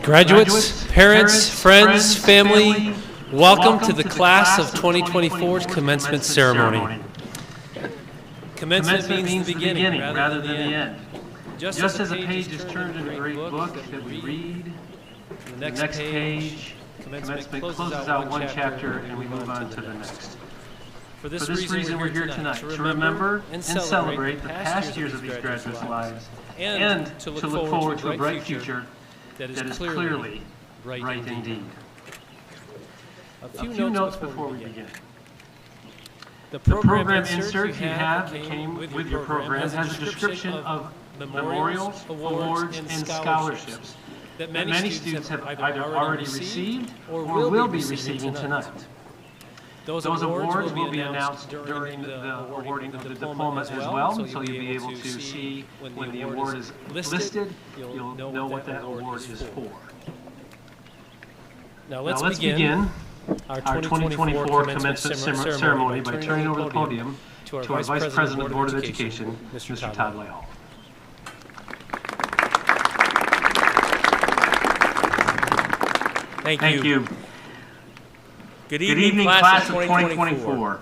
Graduates, parents, friends, family, welcome to the class of 2024's commencement ceremony. Commencement means the beginning rather than the end. Just as a page is turned in a great book that we read, the next page, commencement closes out one chapter and we move on to the next. For this reason, we're here tonight, to remember and celebrate the past years of these graduates' lives and to look forward to a bright future that is clearly bright indeed. A few notes before we begin. The program insert you have that came with your program has a description of memorials, awards, and scholarships that many students have either already received or will be receiving tonight. Those awards will be announced during the awarding of the diplomas as well, so you'll be able to see when the award is listed, you'll know what that award is for. Now let's begin our 2024 commencement ceremony by turning over the podium to our Vice President of the Board of Education, Mr. Todd Lytle. Thank you. Good evening, class of 2024.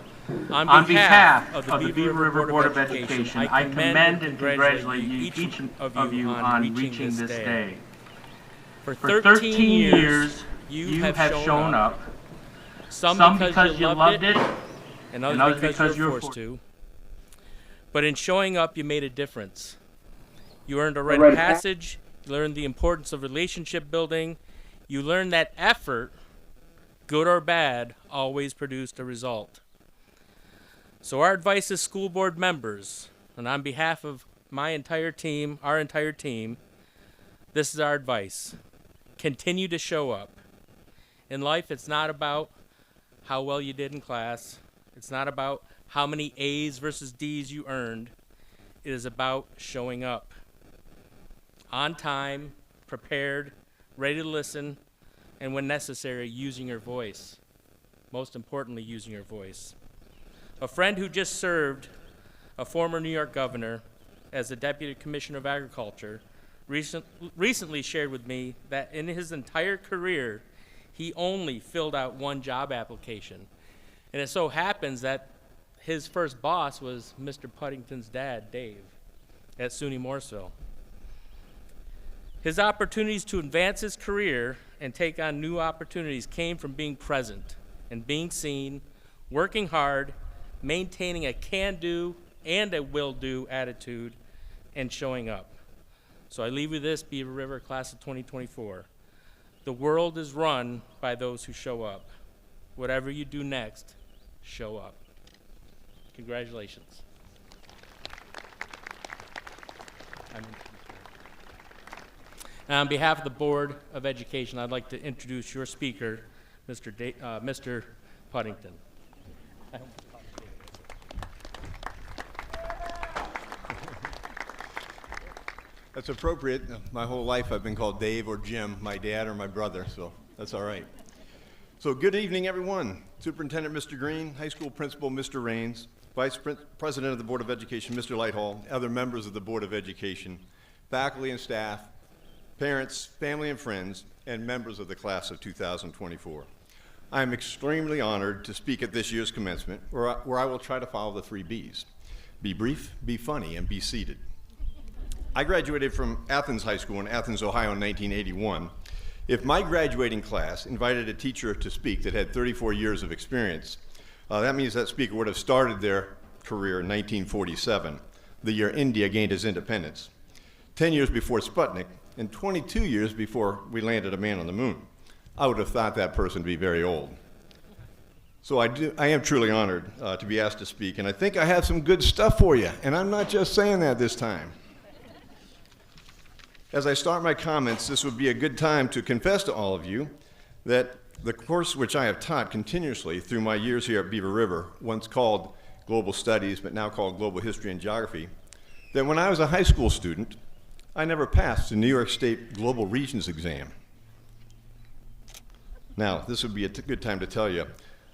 On behalf of the Beaver River Board of Education, I commend and congratulate each of you on reaching this day. For 13 years, you have shown up, some because you loved it, and others because you were forced to. But in showing up, you made a difference. You earned a rite of passage, you learned the importance of relationship building, you learned that effort, good or bad, always produced a result. So our advice as school board members, and on behalf of my entire team, our entire team, this is our advice. Continue to show up. In life, it's not about how well you did in class. It's not about how many A's versus D's you earned. It is about showing up. On time, prepared, ready to listen, and when necessary, using your voice. Most importantly, using your voice. A friend who just served, a former New York governor, as the Deputy Commissioner of Agriculture, recently shared with me that in his entire career, he only filled out one job application. And it so happens that his first boss was Mr. Puddington's dad, Dave, at SUNY Morrisville. His opportunities to advance his career and take on new opportunities came from being present and being seen, working hard, maintaining a can-do and a will-do attitude, and showing up. So I leave you this, Beaver River class of 2024. The world is run by those who show up. Whatever you do next, show up. Congratulations. And on behalf of the Board of Education, I'd like to introduce your speaker, Mr. Puddington. That's appropriate. My whole life I've been called Dave or Jim, my dad or my brother, so that's all right. So good evening, everyone. Superintendent Mr. Green, High School Principal Mr. Raines, Vice President of the Board of Education Mr. Lighthall, other members of the Board of Education, faculty and staff, parents, family and friends, and members of the class of 2024. I am extremely honored to speak at this year's commencement, where I will try to follow the 3 B's. Be brief, be funny, and be seated. I graduated from Athens High School in Athens, Ohio in 1981. If my graduating class invited a teacher to speak that had 34 years of experience, that means that speaker would have started their career in 1947, the year India gained its independence, 10 years before Sputnik, and 22 years before we landed a man on the moon. I would have thought that person to be very old. So I am truly honored to be asked to speak, and I think I have some good stuff for you, and I'm not just saying that this time. As I start my comments, this would be a good time to confess to all of you that the course which I have taught continuously through my years here at Beaver River, once called Global Studies, but now called Global History and Geography, that when I was a high school student, I never passed the New York State Global Regions exam. Now, this would be a good time to tell you,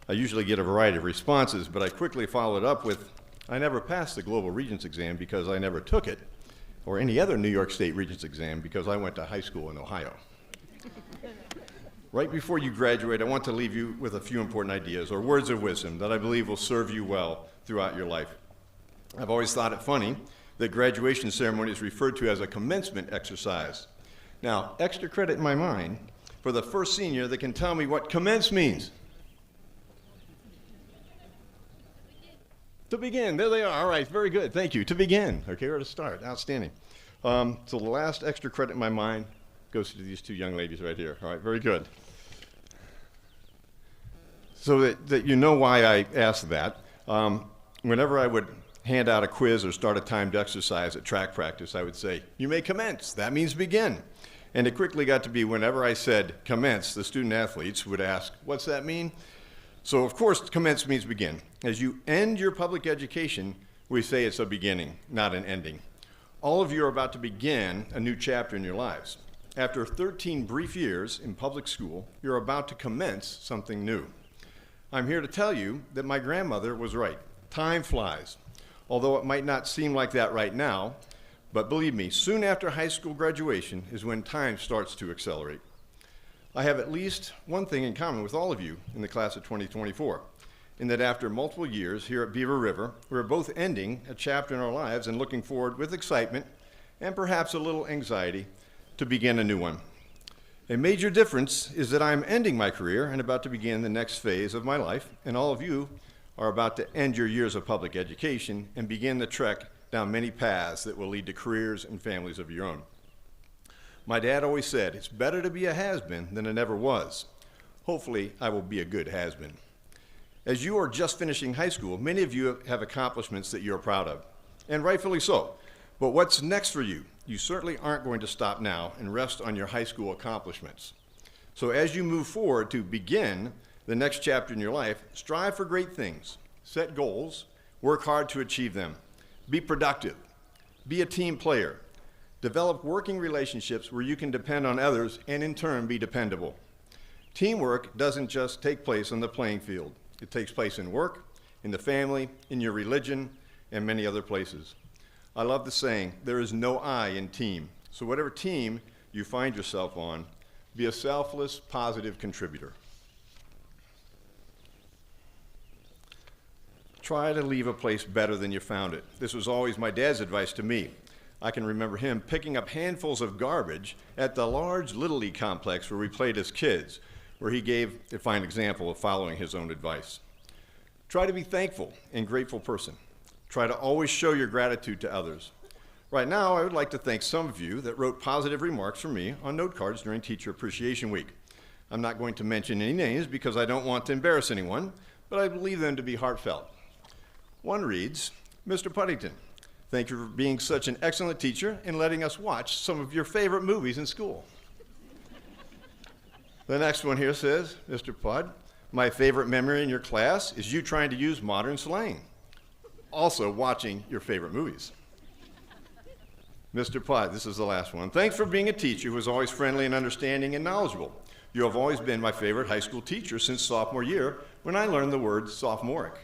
I usually get a variety of responses, but I quickly followed up with, I never passed the Global Regions exam because I never took it, or any other New York State Regents exam because I went to high school in Ohio. Right before you graduate, I want to leave you with a few important ideas or words of wisdom that I believe will serve you well throughout your life. I've always thought it funny that graduation ceremony is referred to as a commencement exercise. Now, extra credit in my mind for the first senior that can tell me what commence means. To begin. There they are. All right, very good. Thank you. To begin. Okay, we're to start. Outstanding. So the last extra credit in my mind goes to these two young ladies right here. All right, very good. So that you know why I asked that, whenever I would hand out a quiz or start a timed exercise at track practice, I would say, "You may commence." That means begin. And it quickly got to be whenever I said commence, the student athletes would ask, "What's that mean?" So of course, commence means begin. As you end your public education, we say it's a beginning, not an ending. All of you are about to begin a new chapter in your lives. After 13 brief years in public school, you're about to commence something new. I'm here to tell you that my grandmother was right. Time flies. Although it might not seem like that right now, but believe me, soon after high school graduation is when time starts to accelerate. I have at least one thing in common with all of you in the class of 2024, in that after multiple years here at Beaver River, we're both ending a chapter in our lives and looking forward with excitement and perhaps a little anxiety to begin a new one. A major difference is that I'm ending my career and about to begin the next phase of my life, and all of you are about to end your years of public education and begin the trek down many paths that will lead to careers and families of your own. My dad always said, it's better to be a has-been than a never was. Hopefully, I will be a good has-been. As you are just finishing high school, many of you have accomplishments that you're proud of, and rightfully so. But what's next for you? You certainly aren't going to stop now and rest on your high school accomplishments. So as you move forward to begin the next chapter in your life, strive for great things, set goals, work hard to achieve them, be productive, be a team player, develop working relationships where you can depend on others and in turn be dependable. Teamwork doesn't just take place on the playing field. It takes place in work, in the family, in your religion, and many other places. I love the saying, there is no I in team. So whatever team you find yourself on, be a selfless, positive contributor. Try to leave a place better than you found it. This was always my dad's advice to me. I can remember him picking up handfuls of garbage at the large Little League complex where we played as kids, where he gave a fine example of following his own advice. Try to be thankful and grateful person. Try to always show your gratitude to others. Right now, I would like to thank some of you that wrote positive remarks for me on note cards during Teacher Appreciation Week. I'm not going to mention any names because I don't want to embarrass anyone, but I believe them to be heartfelt. One reads, Mr. Puddington, thank you for being such an excellent teacher and letting us watch some of your favorite movies in school. The next one here says, Mr. Pudd, my favorite memory in your class is you trying to use modern slang. Also watching your favorite movies. Mr. Pudd, this is the last one. Thanks for being a teacher who was always friendly and understanding and knowledgeable. You have always been my favorite high school teacher since sophomore year when I learned the word sophomoric.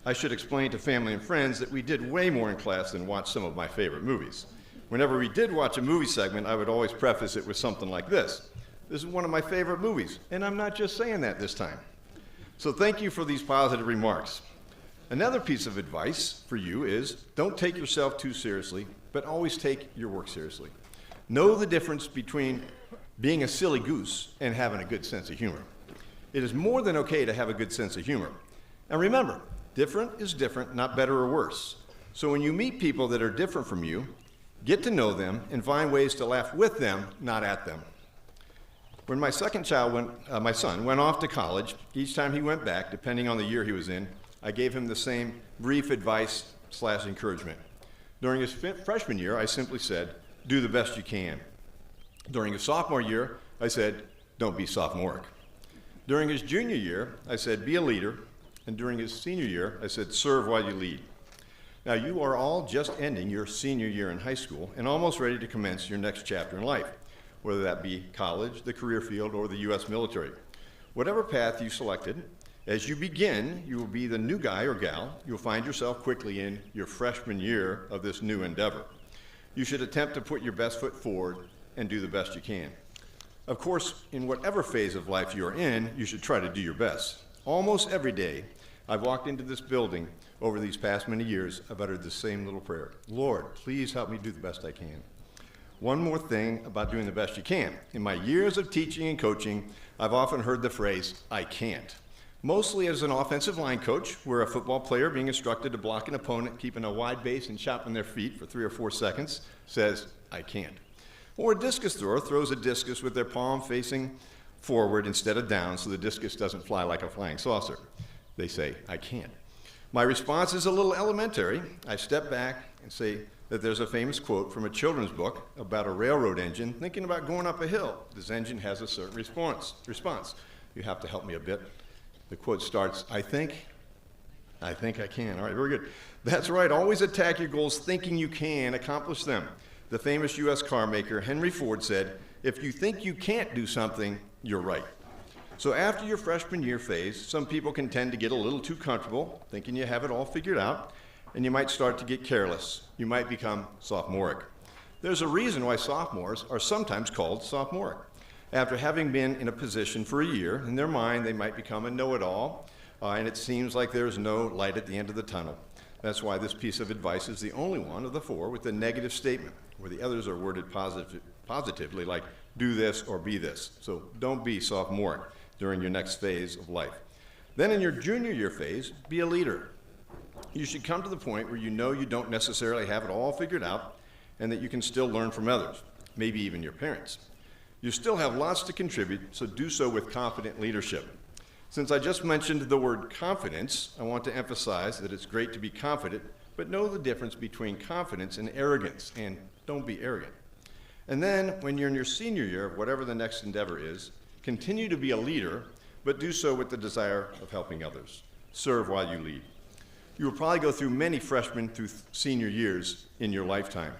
I should explain to family and friends that we did way more in class than watch some of my favorite movies. Whenever we did watch a movie segment, I would always preface it with something like this. This is one of my favorite movies, and I'm not just saying that this time. So thank you for these positive remarks. Another piece of advice for you is don't take yourself too seriously, but always take your work seriously. Know the difference between being a silly goose and having a good sense of humor. It is more than okay to have a good sense of humor. And remember, different is different, not better or worse. So when you meet people that are different from you, get to know them and find ways to laugh with them, not at them. When my second child my son went off to college, each time he went back, depending on the year he was in, I gave him the same brief advice/encouragement. During his freshman year, I simply said, do the best you can. During his sophomore year, I said, don't be sophomoric. During his junior year, I said, be a leader. And during his senior year, I said, serve while you lead. Now, you are all just ending your senior year in high school and almost ready to commence your next chapter in life, whether that be college, the career field, or the U.S. military. Whatever path you selected, as you begin, you will be the new guy or gal. You'll find yourself quickly in your freshman year of this new endeavor. You should attempt to put your best foot forward and do the best you can. Of course, in whatever phase of life you're in, you should try to do your best. Almost every day, I've walked into this building over these past many years, I've uttered the same little prayer. Lord, please help me do the best I can. One more thing about doing the best you can. In my years of teaching and coaching, I've often heard the phrase, I can't. Mostly as an offensive line coach, where a football player being instructed to block an opponent, keeping a wide base and chopping their feet for 3 or 4 seconds, says, I can't. Or a discus thrower throws a discus with their palm facing forward instead of down so the discus doesn't fly like a flying saucer. They say, I can't. My response is a little elementary. I step back and say that there's a famous quote from a children's book about a railroad engine thinking about going up a hill. This engine has a certain response. You have to help me a bit. The quote starts, I think I can. All right, very good. That's right. Always attack your goals thinking you can accomplish them. The famous U.S. car maker Henry Ford said, if you think you can't do something, you're right. So after your freshman year phase, some people can tend to get a little too comfortable, thinking you have it all figured out, and you might start to get careless. You might become sophomoric. There's a reason why sophomores are sometimes called sophomoric. After having been in a position for a year, in their mind they might become a know-it-all, and it seems like there's no light at the end of the tunnel. That's why this piece of advice is the only one of the 4 with a negative statement, where the others are worded positively, like do this or be this. So don't be sophomoric during your next phase of life. Then in your junior year phase, be a leader. You should come to the point where you know you don't necessarily have it all figured out and that you can still learn from others, maybe even your parents. You still have lots to contribute, so do so with confident leadership. Since I just mentioned the word confidence, I want to emphasize that it's great to be confident, but know the difference between confidence and arrogance, and don't be arrogant. And then, when you're in your senior year of whatever the next endeavor is, continue to be a leader, but do so with the desire of helping others. Serve while you lead. You will probably go through many freshman through senior years in your lifetime.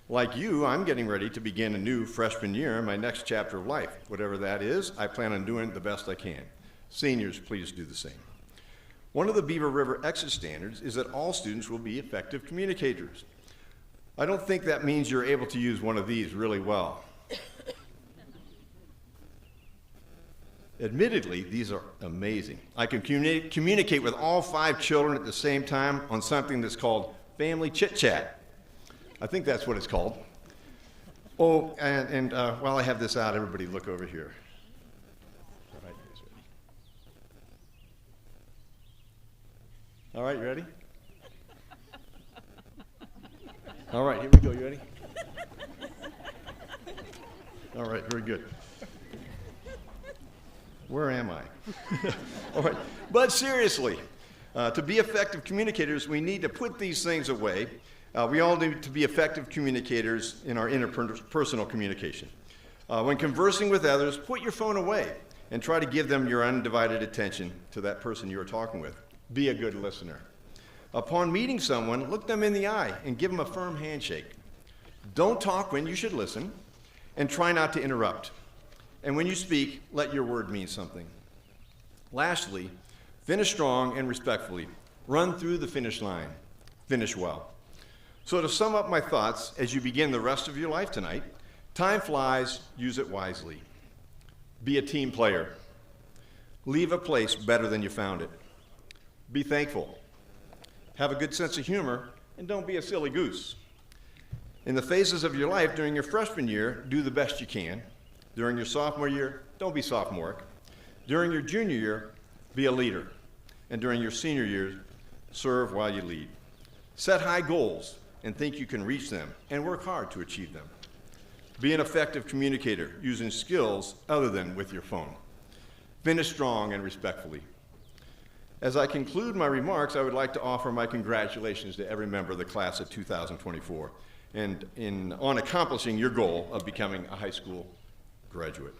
Like you, I'm getting ready to begin a new freshman year in my next chapter of life. Whatever that is, I plan on doing the best I can. Seniors, please do the same. One of the Beaver River exit standards is that all students will be effective communicators. I don't think that means you're able to use one of these really well. Admittedly, these are amazing. I can communicate with all 5 children at the same time on something that's called family chit-chat. I think that's what it's called. Oh, and while I have this out, everybody look over here. All right, you ready? All right, here we go. You ready? All right, very good. Where am I? All right, but seriously, to be effective communicators, we need to put these things away. We all need to be effective communicators in our interpersonal communication. When conversing with others, put your phone away and try to give them your undivided attention to that person you are talking with. Be a good listener. Upon meeting someone, look them in the eye and give them a firm handshake. Don't talk when you should listen, and try not to interrupt. And when you speak, let your word mean something. Lastly, finish strong and respectfully. Run through the finish line. Finish well. So to sum up my thoughts as you begin the rest of your life tonight, time flies, use it wisely. Be a team player. Leave a place better than you found it. Be thankful. Have a good sense of humor, and don't be a silly goose. In the phases of your life during your freshman year, do the best you can. During your sophomore year, don't be sophomoric. During your junior year, be a leader. And during your senior year, serve while you lead. Set high goals and think you can reach them, and work hard to achieve them. Be an effective communicator using skills other than with your phone. Finish strong and respectfully. As I conclude my remarks, I would like to offer my congratulations to every member of the class of 2024 on accomplishing your goal of becoming a high school graduate.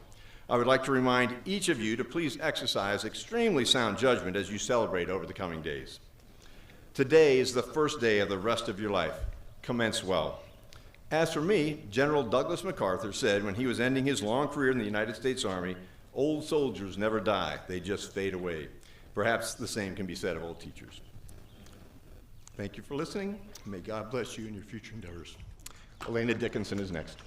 I would like to remind each of you to please exercise extremely sound judgment as you celebrate over the coming days. Today is the first day of the rest of your life. Commence well. As for me, General Douglas MacArthur said when he was ending his long career in the United States Army, old soldiers never die, they just fade away. Perhaps the same can be said of old teachers. Thank you for listening. May God bless you in your future endeavors. Elena Dickinson is next.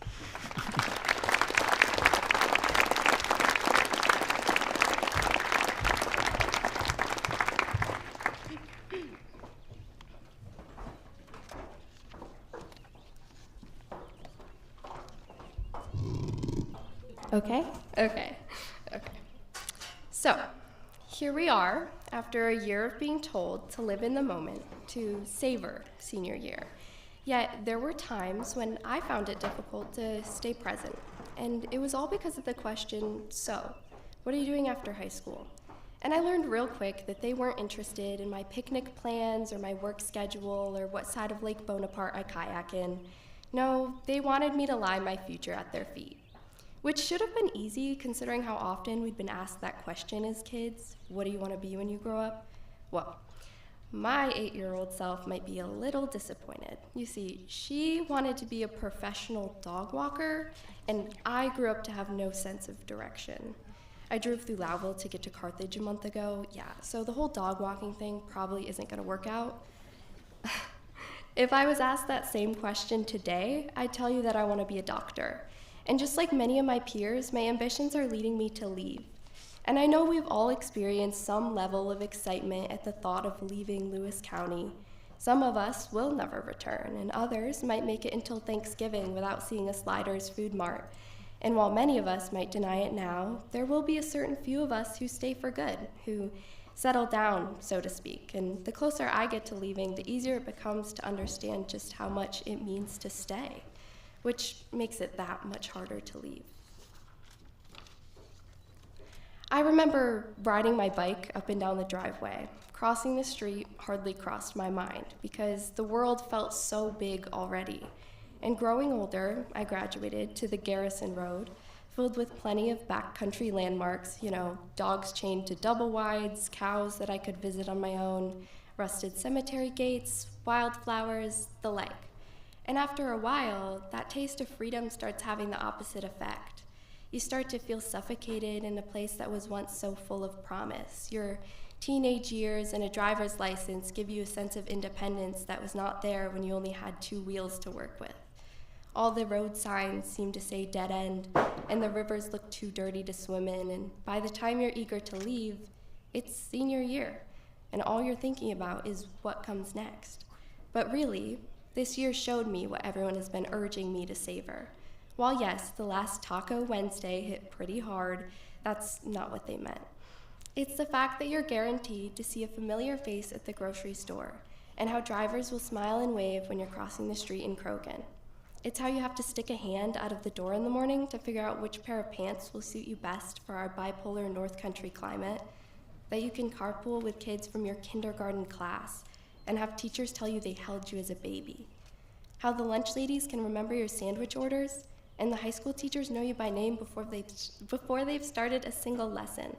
Okay. So, here we are, after a year of being told to live in the moment, to savor senior year. Yet, there were times when I found it difficult to stay present. And it was all because of the question, so, what are you doing after high school? And I learned real quick that they weren't interested in my picnic plans or my work schedule or what side of Lake Bonaparte I kayak in. No, they wanted me to lie my future at their feet. Which should have been easy considering how often we'd been asked that question as kids, what do you want to be when you grow up? Well, my 8-year-old self might be a little disappointed. You see, she wanted to be a professional dog walker, and I grew up to have no sense of direction. I drove through Louville to get to Carthage a month ago, so the whole dog walking thing probably isn't gonna work out. If I was asked that same question today, I'd tell you that I want to be a doctor. And just like many of my peers, my ambitions are leading me to leave. And I know we've all experienced some level of excitement at the thought of leaving Lewis County. Some of us will never return, and others might make it until Thanksgiving without seeing a Sliders Food Mart. And while many of us might deny it now, there will be a certain few of us who stay for good, who settle down, so to speak. And the closer I get to leaving, the easier it becomes to understand just how much it means to stay, which makes it that much harder to leave. I remember riding my bike up and down the driveway. Crossing the street hardly crossed my mind because the world felt so big already. And growing older, I graduated to the Garrison Road, filled with plenty of backcountry landmarks, dogs chained to double wides, cows that I could visit on my own, rusted cemetery gates, wildflowers, the like. And after a while, that taste of freedom starts having the opposite effect. You start to feel suffocated in a place that was once so full of promise. Your teenage years and a driver's license give you a sense of independence that was not there when you only had 2 wheels to work with. All the road signs seem to say dead end, and the rivers look too dirty to swim in, and by the time you're eager to leave, it's senior year, and all you're thinking about is what comes next. But really, this year showed me what everyone has been urging me to savor. While yes, the last Taco Wednesday hit pretty hard, that's not what they meant. It's the fact that you're guaranteed to see a familiar face at the grocery store, and how drivers will smile and wave when you're crossing the street in Krogan. It's how you have to stick a hand out of the door in the morning to figure out which pair of pants will suit you best for our bipolar North Country climate, that you can carpool with kids from your kindergarten class, and have teachers tell you they held you as a baby. How the lunch ladies can remember your sandwich orders, and the high school teachers know you by name before they've started a single lesson.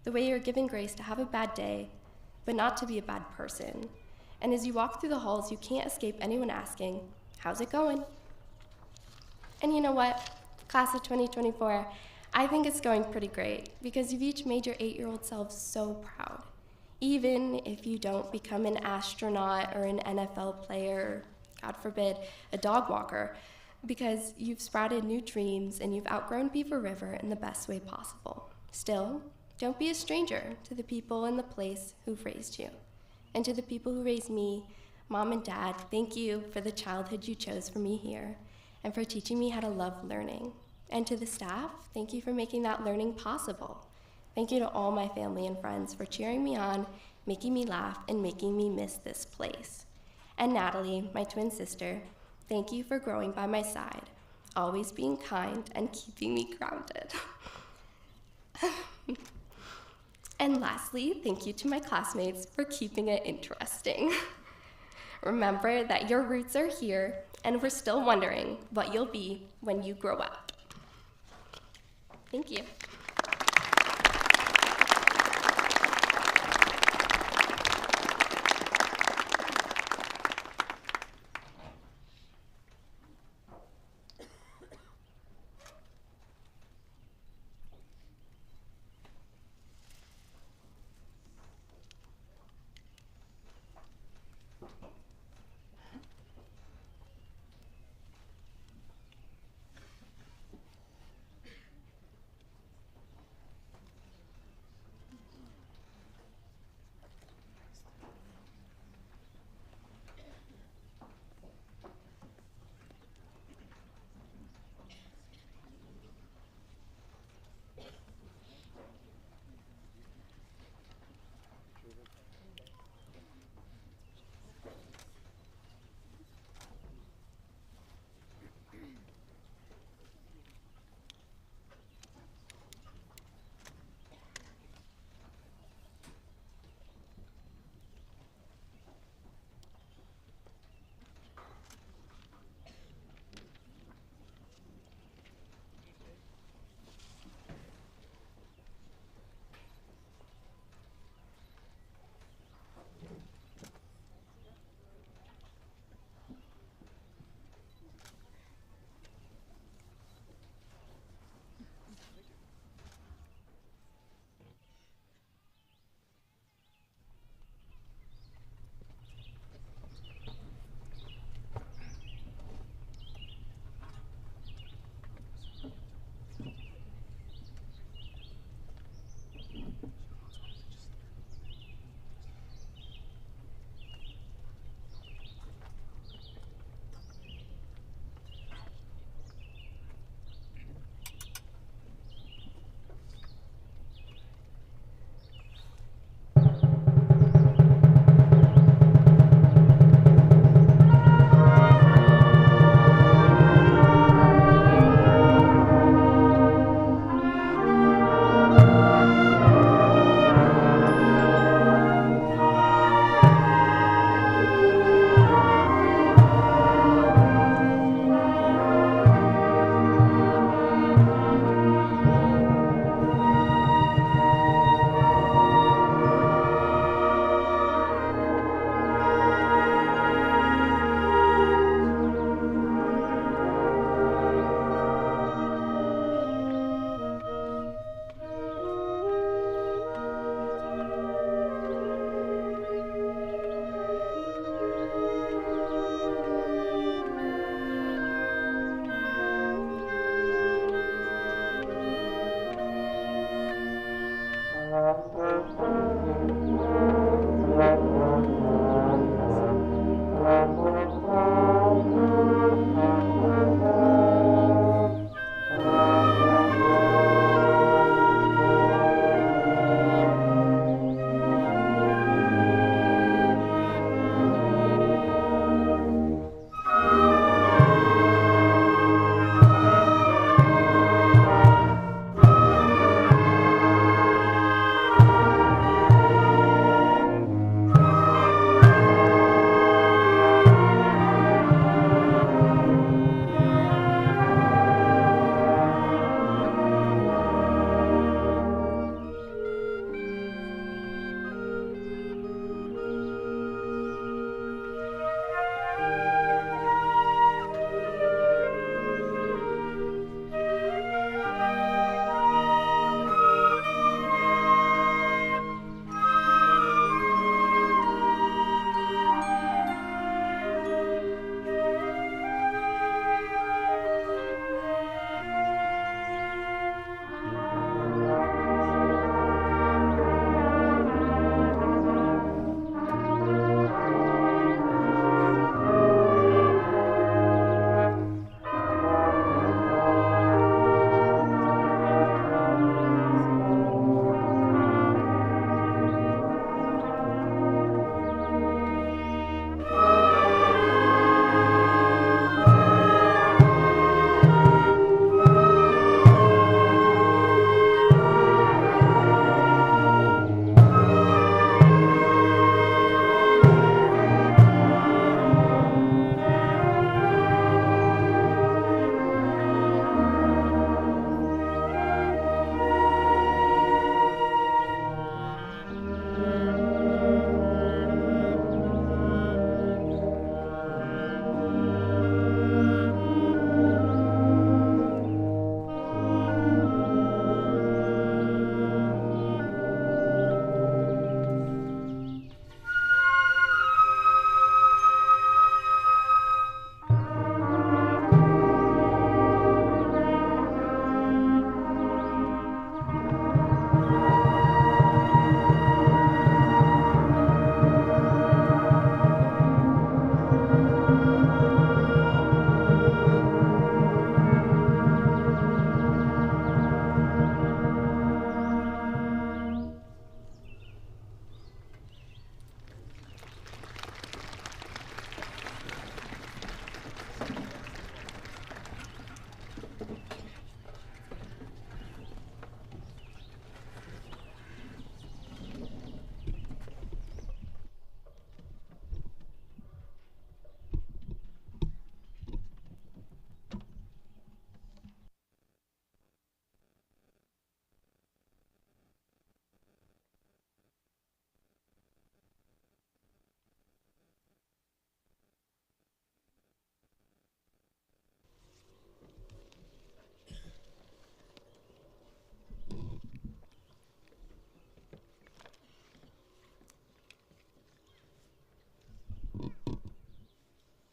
The way you're given grace to have a bad day, but not to be a bad person. And as you walk through the halls, you can't escape anyone asking, how's it going? And you know what, class of 2024, I think it's going pretty great because you've each made your 8-year-old selves so proud. Even if you don't become an astronaut or an NFL player, God forbid, a dog walker, because you've sprouted new dreams and you've outgrown Beaver River in the best way possible. Still, don't be a stranger to the people in the place who've raised you. And to the people who raised me, Mom and Dad, thank you for the childhood you chose for me here and for teaching me how to love learning. And to the staff, thank you for making that learning possible. Thank you to all my family and friends for cheering me on, making me laugh, and making me miss this place. And Natalie, my twin sister, thank you for growing by my side, always being kind and keeping me grounded. And lastly, thank you to my classmates for keeping it interesting. Remember that your roots are here, and we're still wondering what you'll be when you grow up. Thank you.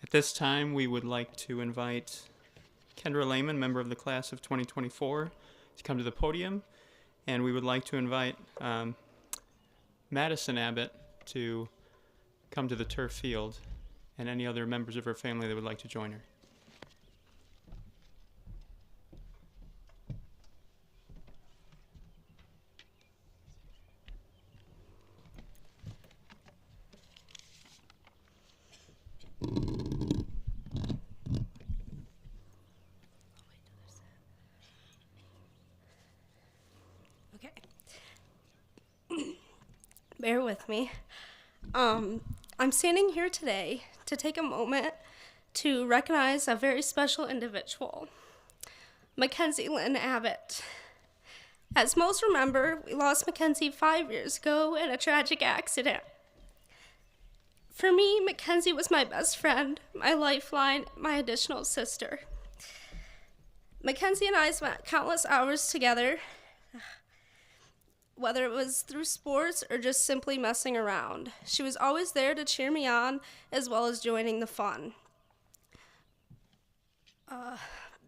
At this time, we would like to invite Kendra Lehman, member of the class of 2024, to come to the podium, and we would like to invite Madison Abbott to come to the turf field, and any other members of her family that would like to join her. Bear with me. I'm standing here today to take a moment to recognize a very special individual, Mackenzie Lynn Abbott. As most remember, we lost Mackenzie 5 years ago in a tragic accident. For me, Mackenzie was my best friend, my lifeline, my additional sister. Mackenzie and I spent countless hours together, whether it was through sports or just simply messing around. She was always there to cheer me on, as well as joining the fun.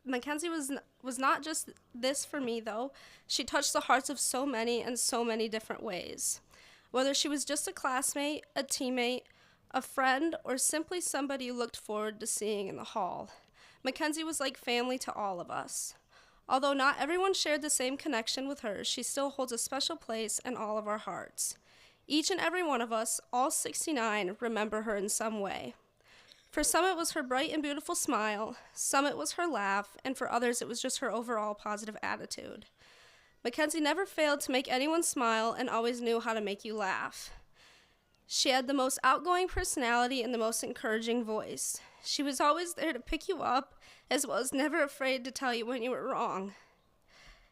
Mackenzie was not just this for me, though. She touched the hearts of so many in so many different ways. Whether she was just a classmate, a teammate, a friend, or simply somebody you looked forward to seeing in the hall, Mackenzie was like family to all of us. Although not everyone shared the same connection with her, she still holds a special place in all of our hearts. Each and every one of us, all 69, remember her in some way. For some, it was her bright and beautiful smile, some it was her laugh, and for others, it was just her overall positive attitude. Mackenzie never failed to make anyone smile and always knew how to make you laugh. She had the most outgoing personality and the most encouraging voice. She was always there to pick you up, as well as never afraid to tell you when you were wrong.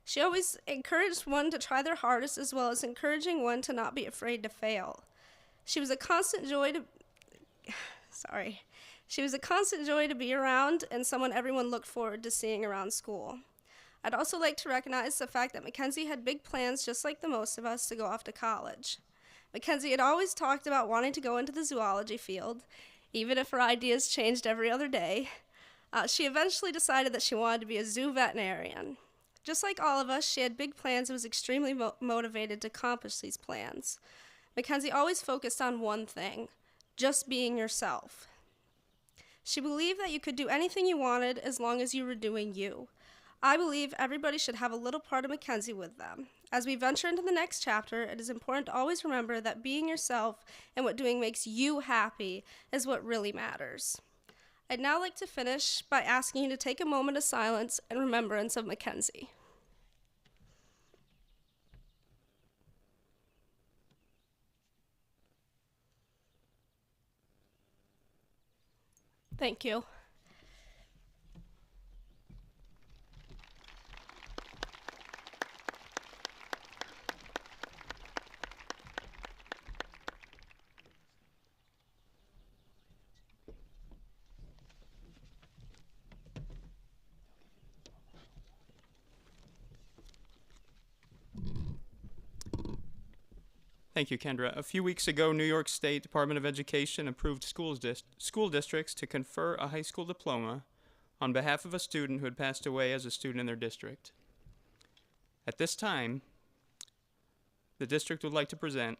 She always encouraged one to try their hardest, as well as encouraging one to not be afraid to fail. She was a constant joy to be around and someone everyone looked forward to seeing around school. I'd also like to recognize the fact that Mackenzie had big plans, just like the most of us, to go off to college. Mackenzie had always talked about wanting to go into the zoology field, even if her ideas changed every other day. She eventually decided that she wanted to be a zoo veterinarian. Just like all of us, she had big plans and was extremely motivated to accomplish these plans. Mackenzie always focused on one thing: just being yourself. She believed that you could do anything you wanted as long as you were doing you. I believe everybody should have a little part of Mackenzie with them. As we venture into the next chapter, it is important to always remember that being yourself and what doing makes you happy is what really matters. I'd now like to finish by asking you to take a moment of silence in remembrance of Mackenzie. Thank you. Thank you, Kendra. A few weeks ago, New York State Department of Education approved school districts to confer a high school diploma on behalf of a student who had passed away as a student in their district. At this time, the district would like to present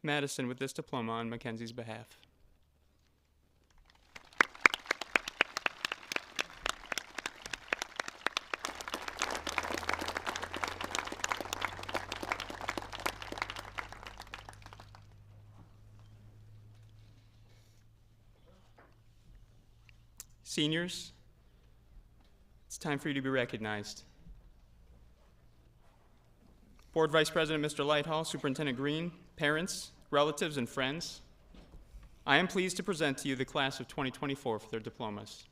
Madison with this diploma on Mackenzie's behalf. Seniors, it's time for you to be recognized. Board Vice President Mr. Lighthall, Superintendent Green, parents, relatives, and friends, I am pleased to present to you the class of 2024 for their diplomas.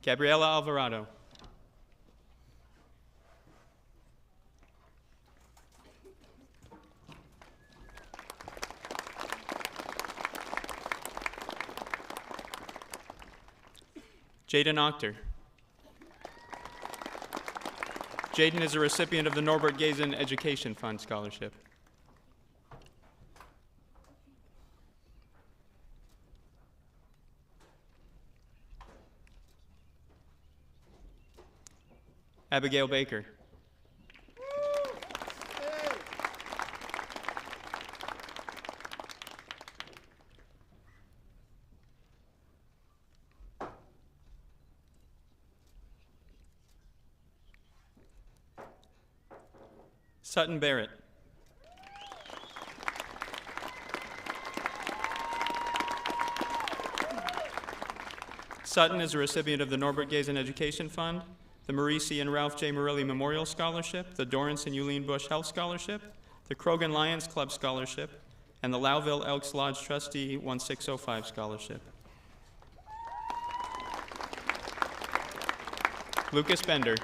Gabriela Alvarado. Jaden Octor. Jaden is a recipient of the Norbert Gazen Education Fund Scholarship. Abigail Baker. Sutton Barrett. Sutton is a recipient of the Norbert Gazen Education Fund, the Marie C. and Ralph J. Morelli Memorial Scholarship, the Dorrance and Euleen Bush Health Scholarship, the Krogan Lions Club Scholarship, and the Lowville Elks Lodge Trustee 1605 Scholarship. Lucas Bender.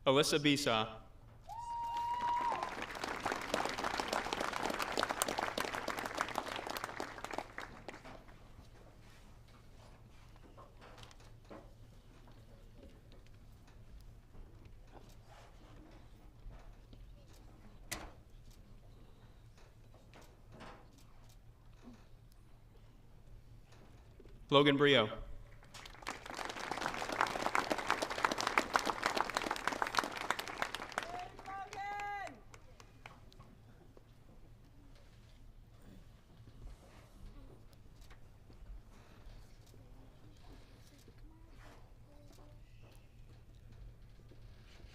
Alyssa Besaw. Logan Brio.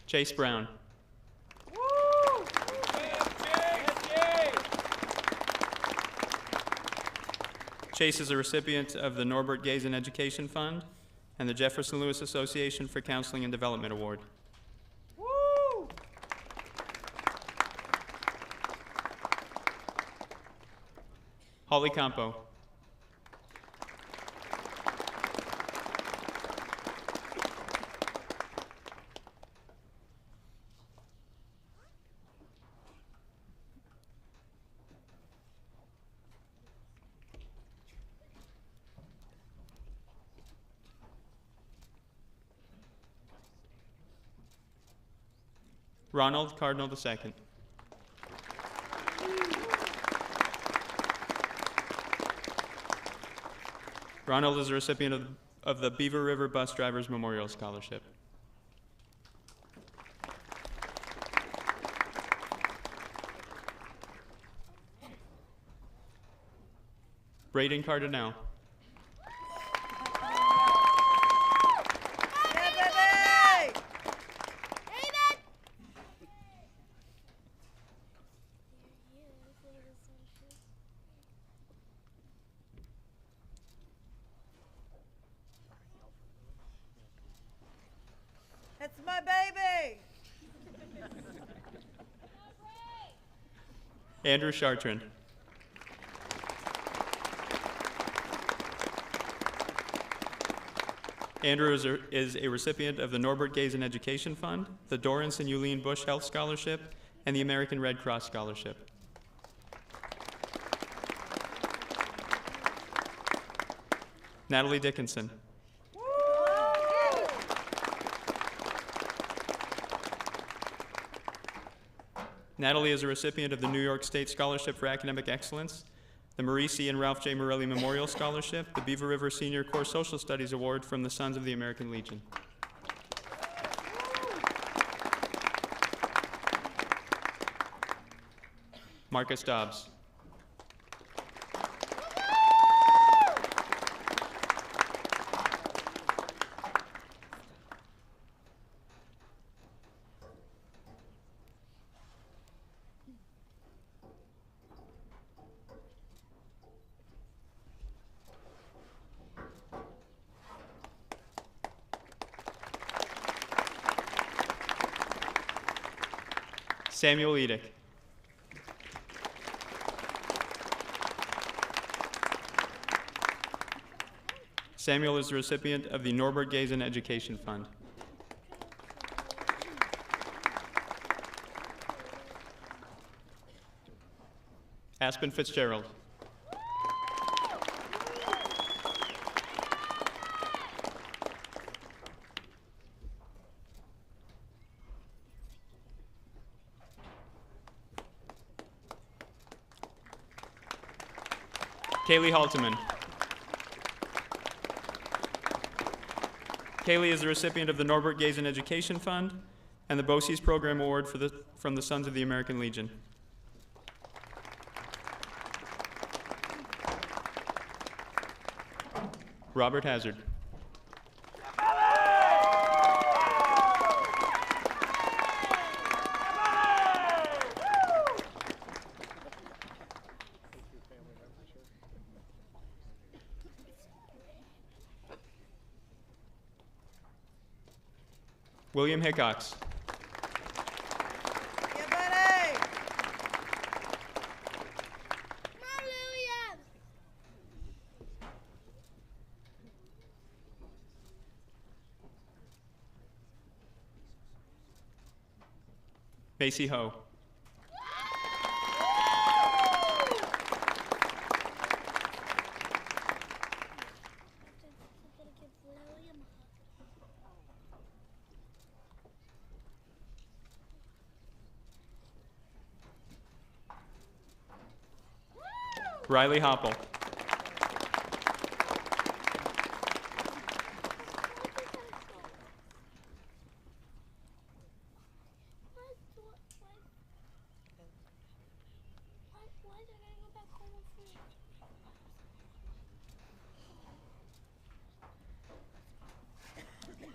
Chase Brown. Chase is a recipient of the Norbert Gazen Education Fund and the Jefferson Lewis Association for Counseling and Development Award. Holly Campo. Ronald Cardinal II. Ronald is a recipient of the Beaver River Bus Drivers Memorial Scholarship. Braden Cardinal. It's my baby! Andrew Chartrand. Andrew is a recipient of the Norbert Gazen Education Fund, the Dorrance and Euleen Bush Health Scholarship, and the American Red Cross Scholarship. Natalie Dickinson. Natalie is a recipient of the New York State Scholarship for Academic Excellence, the Marie C. and Ralph J. Morelli Memorial Scholarship, the Beaver River Senior Core Social Studies Award from the Sons of the American Legion. Marcus Dobbs. Samuel Edick. Samuel is the recipient of the Norbert Gazen Education Fund. Aspen Fitzgerald. Kaylee Halteman. Kaylee is the recipient of the Norbert Gazen Education Fund and the BOCES Program Award from the Sons of the American Legion. Robert Hazard. William Hickox. Yeah, buddy! Macy Ho. Riley Hopple.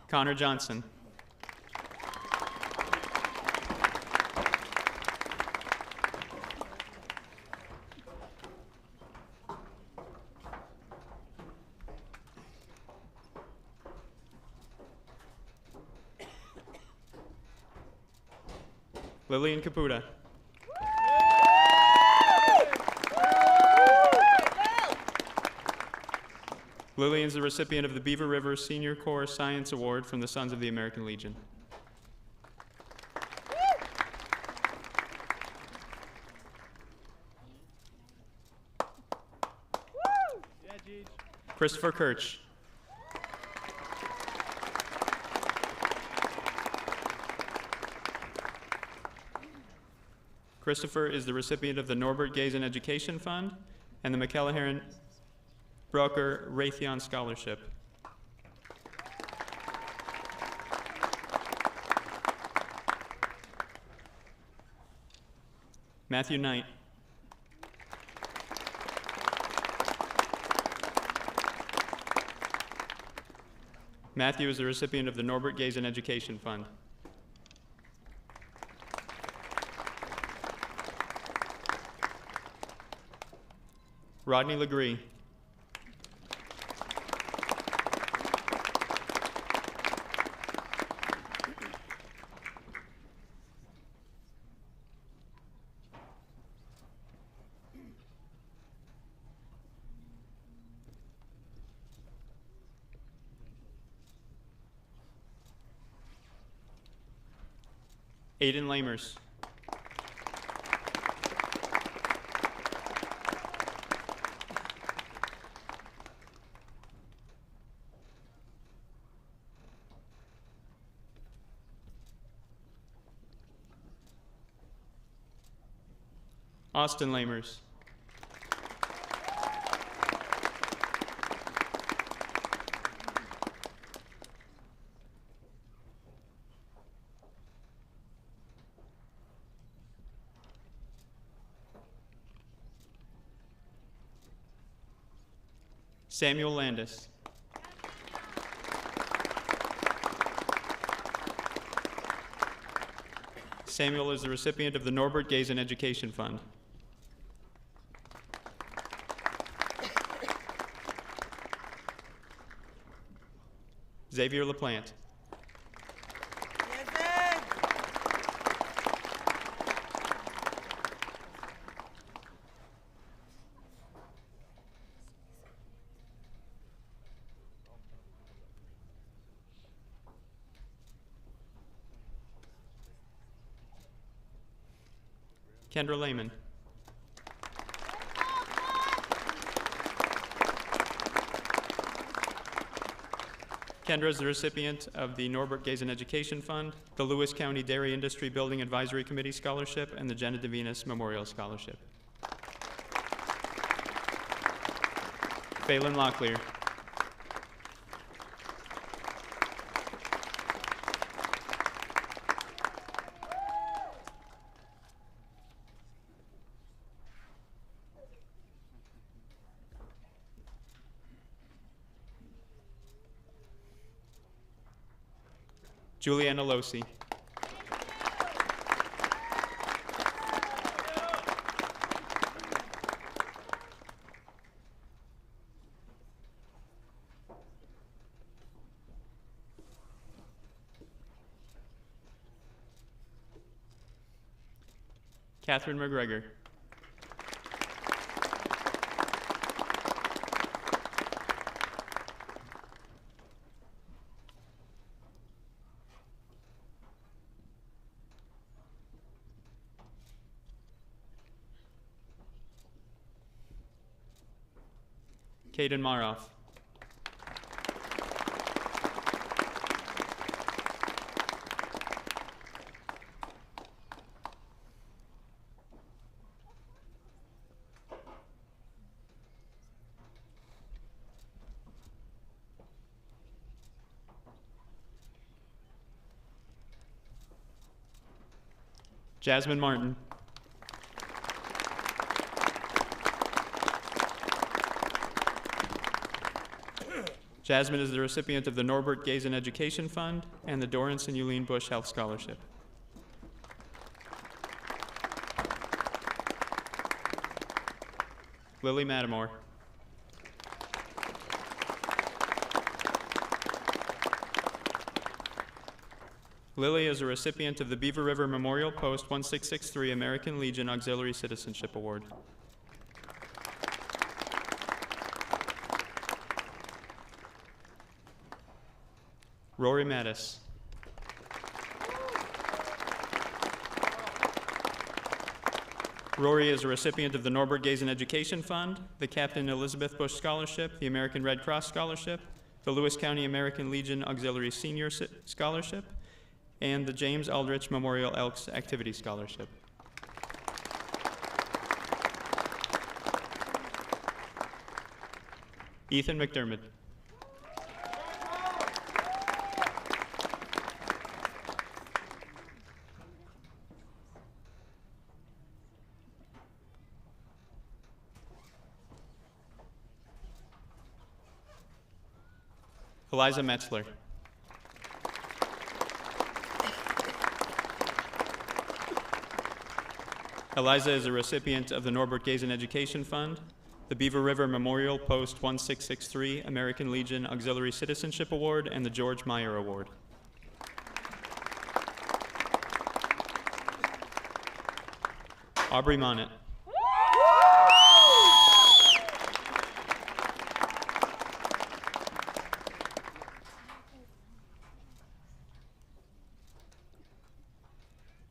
Connor Johnson. Lillian Caputa. Lillian is the recipient of the Beaver River Senior Corps Science Award from the Sons of the American Legion. Christopher Kirch. Christopher is the recipient of the Norbert Gazen Education Fund and the McElherron Broker Raytheon Scholarship. Matthew Knight. Matthew is the recipient of the Norbert Gazen Education Fund. Rodney Legree. Aiden Lamers. Austin Lamers. Samuel Landis. Samuel is the recipient of the Norbert Gazen Education Fund. Xavier LaPlante. Kendra Lehman. Kendra is the recipient of the Norbert Gazen Education Fund, the Lewis County Dairy Industry Building Advisory Committee Scholarship, and the Jenna DeVenis Memorial Scholarship. Phelan Locklear. Juliana Losi. Catherine McGregor. Caden Maroff. Jasmine Martin. Jasmine is the recipient of the Norbert Gazen Education Fund and the Dorrance and Eileen Bush Health Scholarship. Lily Mattimore. Lily is a recipient of the Beaver River Memorial Post 1663 American Legion Auxiliary Citizenship Award. Rory Mattis. Rory is a recipient of the Norbert Gazen Education Fund, the Captain Elizabeth Bush Scholarship, the American Red Cross Scholarship, the Lewis County American Legion Auxiliary Senior Scholarship, and the James Aldrich Memorial Elks Activity Scholarship. Ethan McDermott. Eliza Metzler. Eliza is a recipient of the Norbert Gazen Education Fund, the Beaver River Memorial Post 1663 American Legion Auxiliary Citizenship Award, and the George Meyer Award. Aubrey Monnet.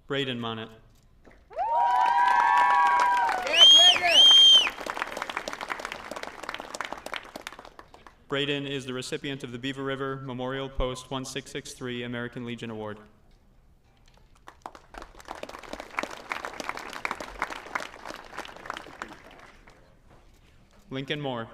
Braden Monnet. Braden is the recipient of the Beaver River Memorial Post 1663 American Legion Award. Lincoln Moore.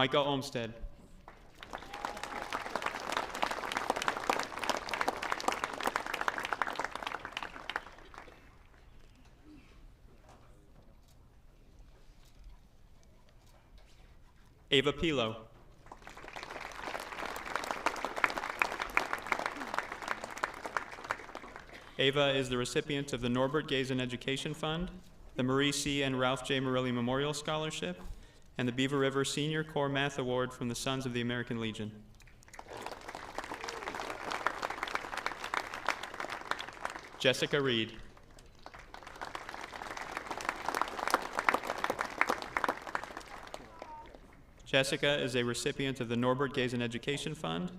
Micah Olmstead. Ava Pilo. Ava is the recipient of the Norbert Gazen Education Fund, the Marie C. and Ralph J. Morelli Memorial Scholarship, and the Beaver River Senior Corps Math Award from the Sons of the American Legion. Jessica Reed. Jessica is a recipient of the Norbert Gazen Education Fund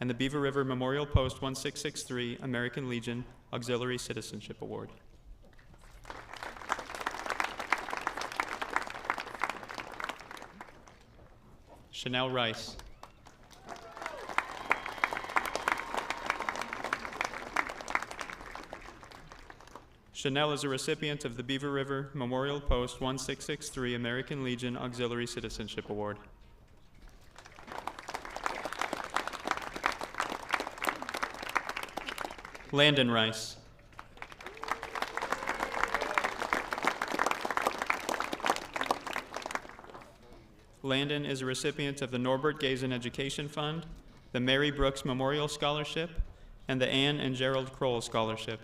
and the Beaver River Memorial Post 1663 American Legion Auxiliary Citizenship Award. Chanel Rice. Chanel is a recipient of the Beaver River Memorial Post 1663 American Legion Auxiliary Citizenship Award. Landon Rice. Landon is a recipient of the Norbert Gazen Education Fund, the Mary Brooks Memorial Scholarship, and the Anne and Gerald Kroll Scholarship.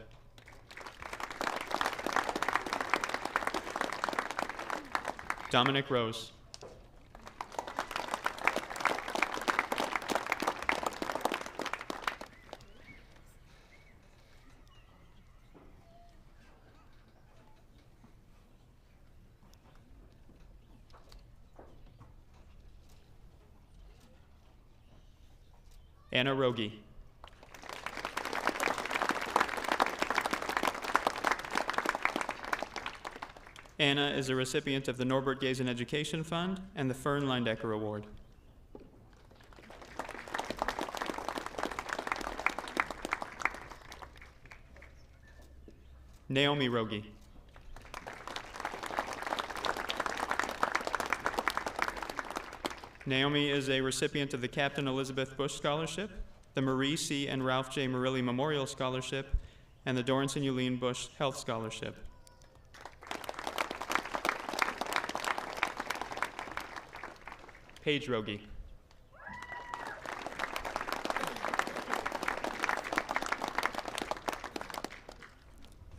Dominic Rose. Anna Rogi. Anna is a recipient of the Norbert Gazen Education Fund and the Fern Leindecker Award. Naomi Rogi. Naomi is a recipient of the Captain Elizabeth Bush Scholarship, the Marie C. and Ralph J. Murilli Memorial Scholarship, and the Dorrance and Euleen Bush Health Scholarship. Paige Rogi.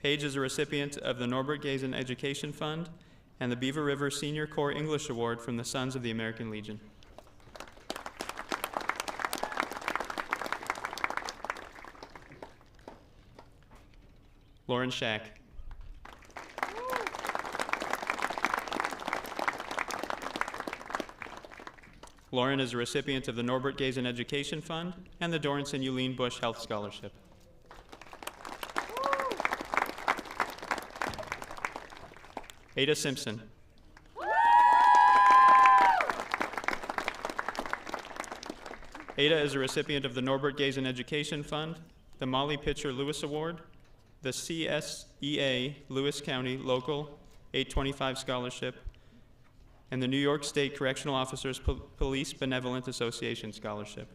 Paige is a recipient of the Norbert Gazen Education Fund and the Beaver River Senior Corps English Award from the Sons of the American Legion. Lauren Shack. Lauren is a recipient of the Norbert Gazen Education Fund and the Dorrance and Euleen Bush Health Scholarship. Ada Simpson. Ada is a recipient of the Norbert Gazen Education Fund, the Molly Pitcher Lewis Award, the CSEA Lewis County Local 825 Scholarship, and the New York State Correctional Officers Police Benevolent Association Scholarship.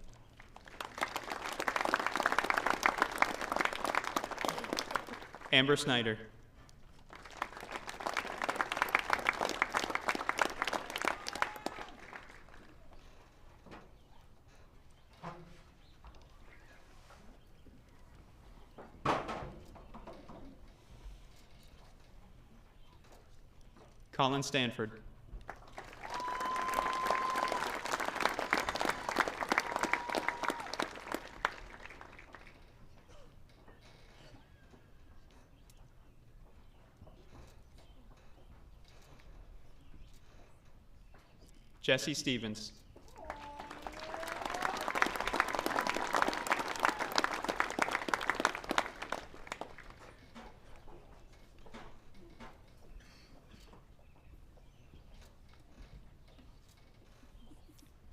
Amber Snyder. Colin Stanford. Jesse Stevens.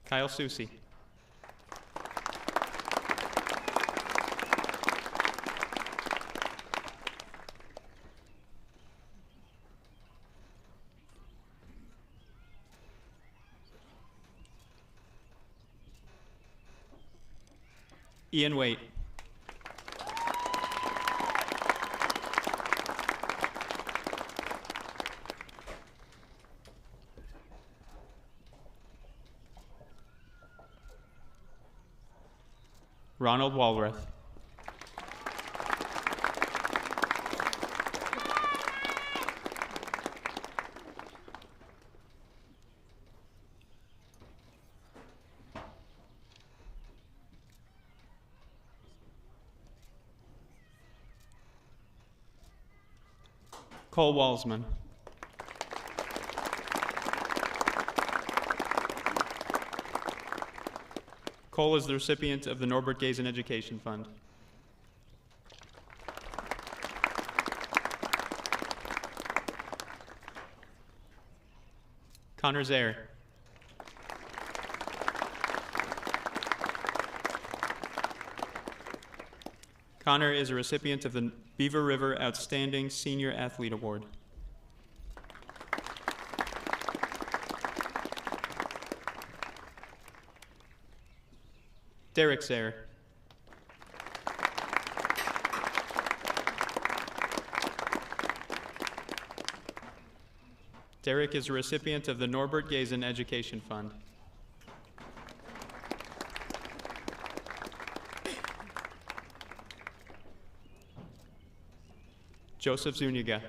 Kyle Susi. Ian Waite. Ronald Walrath. Cole Walsman. Cole is the recipient of the Norbert Gazen Education Fund. Connor Zaire. Connor is a recipient of the Beaver River Outstanding Senior Athlete Award. Derek Zaire. Derek is a recipient of the Norbert Gazen Education Fund. Joseph Zuniga.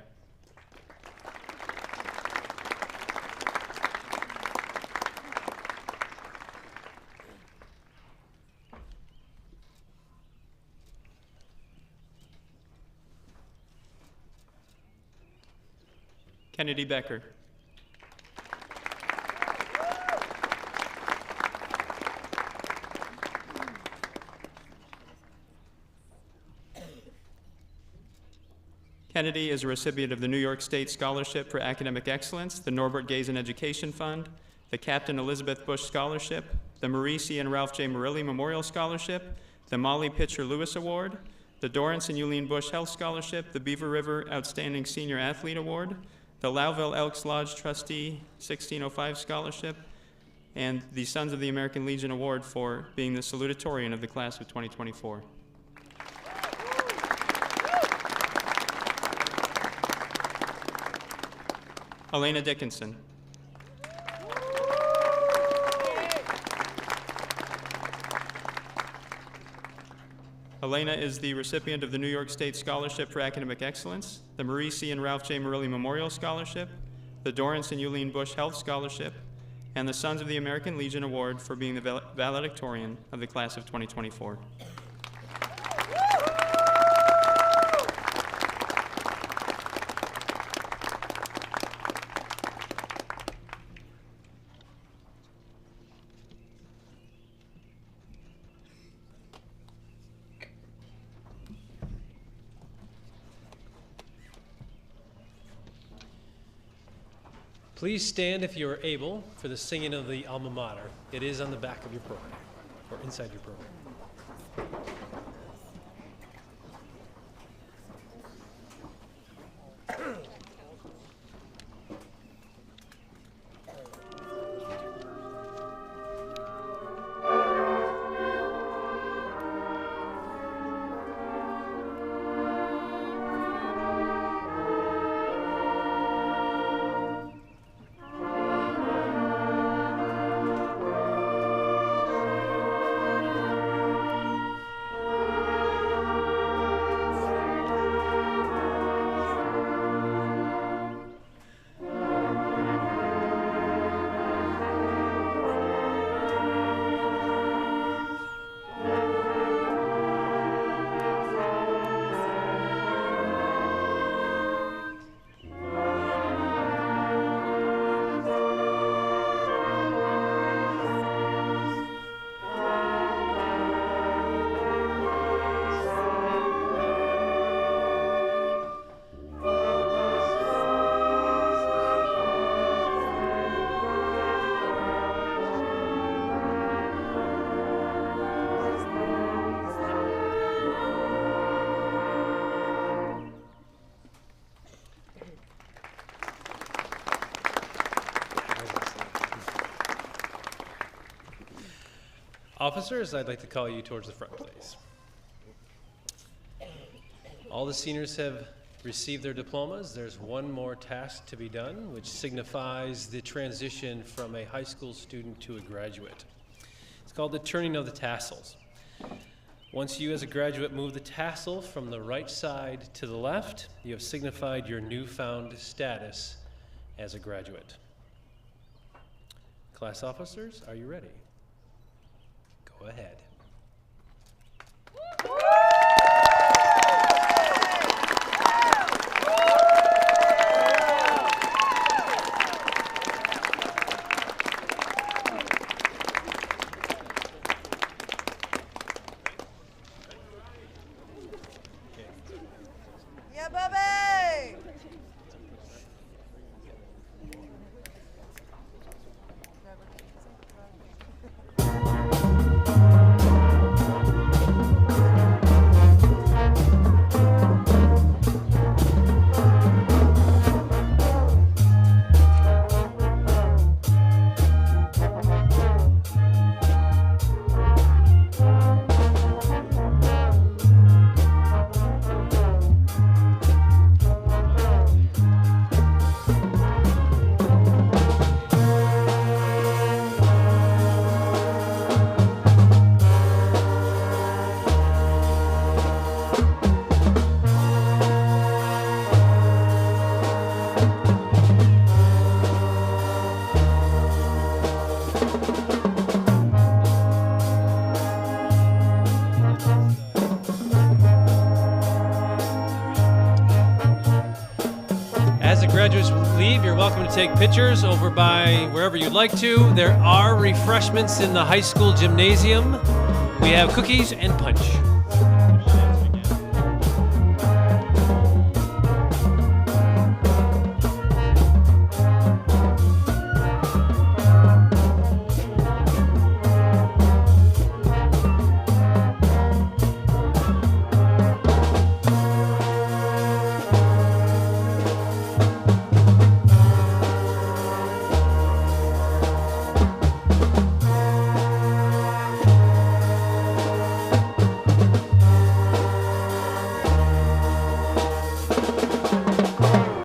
Kennedy Becker. Kennedy is a recipient of the New York State Scholarship for Academic Excellence, the Norbert Gazen Education Fund, the Captain Elizabeth Bush Scholarship, the Marie C. and Ralph J. Murilli Memorial Scholarship, the Molly Pitcher Lewis Award, the Dorrance and Euleen Bush Health Scholarship, the Beaver River Outstanding Senior Athlete Award, the Louville Elks Lodge Trustee 1605 Scholarship, and the Sons of the American Legion Award for being the salutatorian of the class of 2024. Elena Dickinson. Elena is the recipient of the New York State Scholarship for Academic Excellence, the Marie C. and Ralph J. Murilli Memorial Scholarship, the Dorrance and Euleen Bush Health Scholarship, and the Sons of the American Legion Award for being the valedictorian of the class of 2024. Please stand if you are able for the singing of the alma mater. It is on the back of your program, or inside your program. Officers, I'd like to call you towards the front, please. All the seniors have received their diplomas. There's one more task to be done, which signifies the transition from a high school student to a graduate. It's called the turning of the tassels. Once you as a graduate move the tassel from the right side to the left, you have signified your newfound status as a graduate. Class officers, are you ready? Go ahead. Yeah, baby! As the graduates leave, you're welcome to take pictures over by wherever you'd like to. There are refreshments in the high school gymnasium. We have cookies and punch.